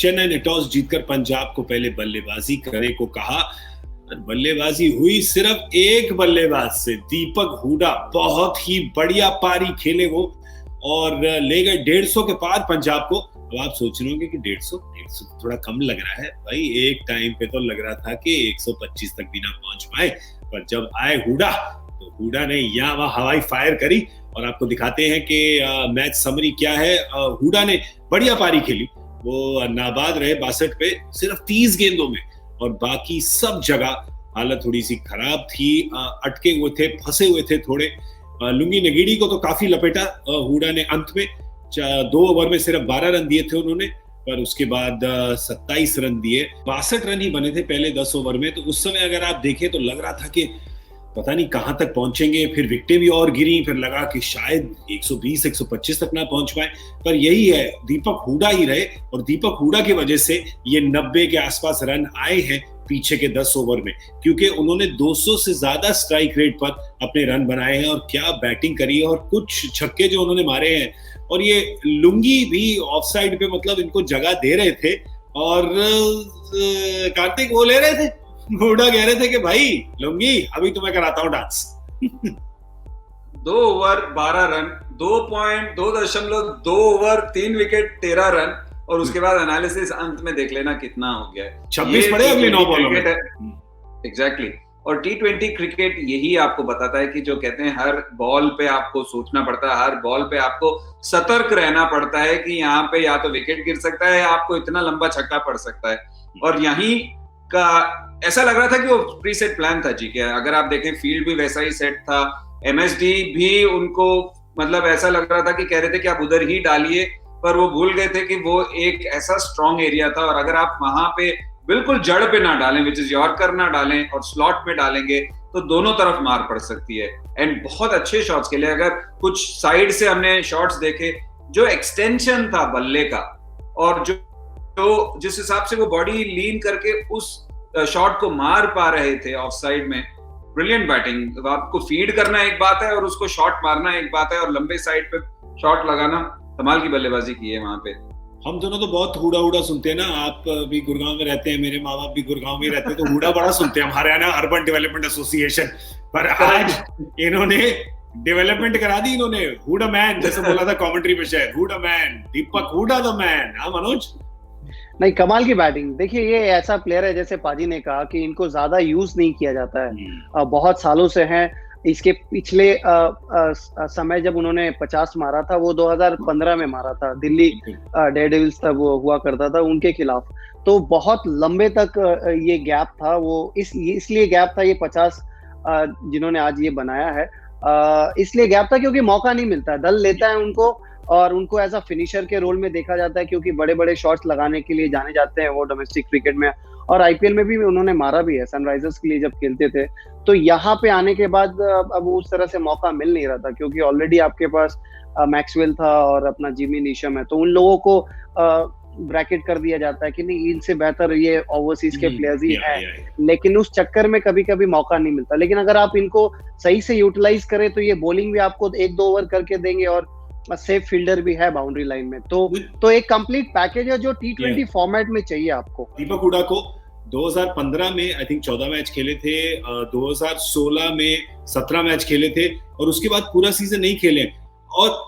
चेन्नई ने टॉस जीतकर पंजाब को पहले बल्लेबाजी करने को कहा। बल्लेबाजी हुई सिर्फ एक बल्लेबाज से, दीपक हुडा। बहुत ही बढ़िया पारी खेले वो और ले गए 150 के पार पंजाब को। अब आप सोच रहे होंगे कि 150 थोड़ा कम लग रहा है भाई। एक टाइम पे तो लग रहा था कि 125 तक भी ना पहुंच पाए, पर जब आए हुडा तो हुडा ने यहाँ वहां हवाई फायर करी। और आपको दिखाते हैं कि मैच समरी क्या है। हुडा ने बढ़िया पारी खेली, वो नाबाद रहे 62 पे सिर्फ 30 गेंदों में, और बाकी सब जगह हालत थोड़ी सी खराब थी। अटके हुए थे, फंसे हुए थे थोड़े। लुंगी नगीडी को तो काफी लपेटा हुडा ने अंत में। 2 ओवर में सिर्फ 12 रन दिए थे उन्होंने, पर उसके बाद 27 रन दिए। 62 रन ही बने थे पहले 10 ओवर में। तो उस समय अगर आप देखें तो लग रहा था कि पता नहीं कहां तक पहुंचेंगे। फिर विकेटें भी और गिरी, फिर लगा कि शायद 120-125 तक ना पहुंच पाए। पर यही है, दीपक हुडा ही रहे, और दीपक हुडा की वजह से ये 90 के आसपास रन आए हैं पीछे के 10 ओवर में, क्योंकि उन्होंने 200 से ज्यादा स्ट्राइक रेट पर अपने रन बनाए हैं। और क्या बैटिंग करी है, और कुछ छक्के जो उन्होंने मारे हैं। और ये लुंगी भी ऑफ साइड पे मतलब इनको जगह दे रहे थे, और कार्तिक वो ले रहे थे, हुडा कह रहे थे कि भाई लुंगी अभी तुम्हें कराता हूं dance. 2 over 12 run, 2.2 over 3 wicket 13 run, और उसके बाद एनालिसिस अंत में देख लेना कितना हो गया है। 26 पड़े अगले 9 बॉलों में। एग्जैक्टली। और T20 क्रिकेट यही आपको बताता है कि जो कहते हैं हर बॉल पे आपको सोचना पड़ता है, हर बॉल पे आपको सतर्क रहना पड़ता है कि यहाँ पे या तो विकेट गिर सकता है या आपको इतना लंबा छक्का पड़ सकता है। और यहीं का ऐसा लग रहा था कि वो प्रीसेट प्लान था जी। क्या अगर आप देखें फील्ड भी वैसा ही सेट था, MSD भी उनको मतलब ऐसा लग रहा था कि कह रहे थे कि आप उधर ही डालिए, पर वो भूल गए थे कि वो एक ऐसा स्ट्रॉन्ग एरिया था, और अगर आप वहां पे बिल्कुल जड़ पे ना डालें, विच इज यॉर्कर ना डालें और स्लॉट में डालेंगे, तो दोनों तरफ मार पड़ सकती है। एंड बहुत अच्छे शॉट्स खेले। अगर कुछ साइड से हमने शॉट्स देखे, जो एक्सटेंशन था बल्ले का, और जो जिस हिसाब से वो बॉडी लीन करके उस शॉट को मार पा रहे थे ऑफ साइड में, ब्रिलियंट बैटिंग। आपको फीड करना एक बात है और उसको शॉट मारना एक बात है, और लंबे साइड पे शॉट लगाना, कमाल की बल्लेबाजी की है वहां पे। हम दोनों तो बहुत हुडा सुनते हैं ना। आप भी गुड़गांव में रहते हैं, मेरे माँ बाप भी गुड़गांव में रहते हैं, तो हुडा बड़ा सुनते हैं हम, हरियाणा अर्बन डेवलपमेंट एसोसिएशन। पर आज इन्होंने डेवलपमेंट करा दी, इन्होंने हुडा मैन, जैसे बोला था कमेंट्री में शायद, Hooda man, Deepak Hooda the man. हाँ मनोज, नहीं कमाल की बैटिंग। देखिए ये ऐसा प्लेयर है, जैसे पाजी ने कहा कि इनको ज्यादा यूज नहीं किया जाता है, बहुत सालों से हैं। इसके पिछले समय जब उन्होंने 50 मारा था, वो 2015 में मारा था, दिल्ली डेयरडेविल्स तब वो हुआ करता था उनके खिलाफ। तो बहुत लंबे तक ये गैप था, वो इसलिए गैप था ये 50 जिन्होंने आज ये बनाया है, इसलिए गैप था क्योंकि मौका नहीं मिलता। दल लेता है उनको, और उनको एज अ फिनिशर के रोल में देखा जाता है, क्योंकि बड़े बड़े शॉट्स लगाने के लिए जाने जाते हैं वो डोमेस्टिक क्रिकेट में। और आईपीएल में भी उन्होंने मारा भी है, सनराइजर्स के लिए जब खेलते थे। तो यहाँ पे आने के बाद अब उस तरह से मौका मिल नहीं रहा था, क्योंकि ऑलरेडी आपके पास मैक्सवेल था और अपना जिमी नीशम है, तो उन लोगों को ब्रैकेट कर दिया जाता है कि नहीं, इनसे बेहतर ये ओवरसीज के प्लेयर्स ही हैं। लेकिन उस चक्कर में कभी कभी मौका नहीं मिलता। लेकिन अगर आप इनको सही से यूटिलाइज करें तो ये बॉलिंग भी आपको 1-2 ओवर करके देंगे, और सेफ फील्डर भी है बाउंड्री लाइन में। तो एक कंप्लीट पैकेज है जो T20 फॉर्मेट में चाहिए आपको। दीपक हुडा को 2015 में आई थिंक 14 मैच खेले थे, 2016 में 17 मैच खेले थे, और उसके बाद पूरा सीजन नहीं खेले। और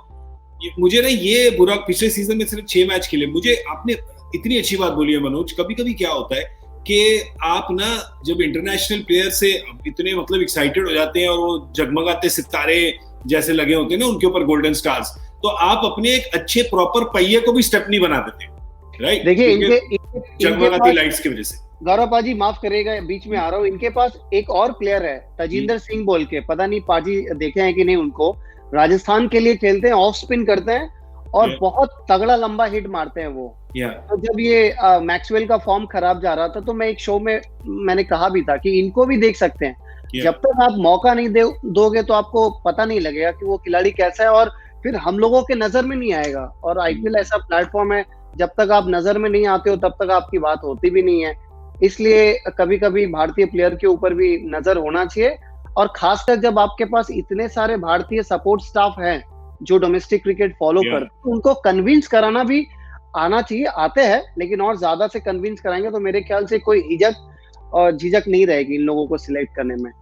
मुझे ना ये बुरा, पिछले सीजन में सिर्फ 6 मैच खेले। मुझे आपने इतनी अच्छी बात बोली है मनोज। कभी कभी क्या होता है कि आप ना जब इंटरनेशनल प्लेयर से इतने मतलब एक्साइटेड हो जाते हैं, और वो जगमगाते सितारे जैसे लगे होते हैं ना उनके ऊपर, गोल्डन स्टार्स, तो आप अपने एक अच्छे प्रॉपर पहिए को भी स्टेप नहीं बना देते, राइट? देखिए इनके जगमगाती लाइट्स की वजह से। गौरव पाजी माफ करेगा, बीच में आ रहा हूँ, इनके पास एक और प्लेयर है तजिंदर सिंह बोल के, पता नहीं पाजी देखे हैं कि नहीं उनको। राजस्थान के लिए खेलते हैं, ऑफ स्पिन करते हैं, और बहुत तगड़ा लंबा हिट मारते हैं वो। तो जब ये मैक्सवेल का फॉर्म खराब जा रहा था, तो मैं एक शो में मैंने कहा भी था कि इनको भी देख सकते हैं। जब तक आप मौका नहीं दोगे तो आपको पता नहीं लगेगा कि वो खिलाड़ी कैसा है, और फिर हम लोगों के नजर में नहीं आएगा। और आईपीएल ऐसा प्लेटफॉर्म है, जब तक आप नजर में नहीं आते हो तब तक आपकी बात होती भी नहीं है। इसलिए कभी कभी भारतीय प्लेयर के ऊपर भी नजर होना चाहिए, और खासकर जब आपके पास इतने सारे भारतीय सपोर्ट स्टाफ हैं जो डोमेस्टिक क्रिकेट फॉलो करते हैं, उनको कन्विंस कराना भी आना चाहिए, आते हैं, लेकिन और ज्यादा से कन्विंस कराएंगे तो मेरे ख्याल से कोई हिचक और झिझक नहीं रहेगी इन लोगों को सिलेक्ट करने में।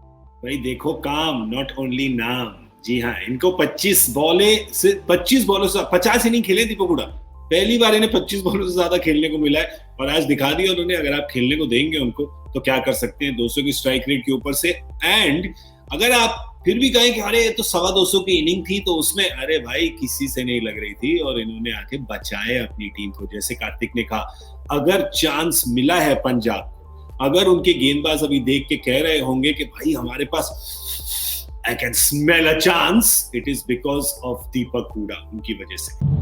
भाई देखो, काम नॉट ओनली नाम। जी हाँ, इनको 25 बॉलों से 50 इनिंग खेले दीपक हुडा, पहली बार इन्हें 25 बॉलों से ज्यादा खेलने को मिला है और आज दिखा दिया उन्होंने। अगर आप खेलने को देंगे उनको तो क्या कर सकते हैं 200 की स्ट्राइक रेट के ऊपर से। एंड अगर आप फिर भी कहें कि अरे ये तो 225 की इनिंग थी, तो उसमें अरे भाई किसी से नहीं लग रही थी और इन्होंने आके बचाया अपनी टीम को। जैसे कार्तिक ने कहा, अगर चांस मिला है पंजाब को, अगर उनके गेंदबाज अभी देख के कह रहे होंगे कि भाई हमारे पास I can smell a chance, it is because of दीपक हुडा, उनकी वजह से।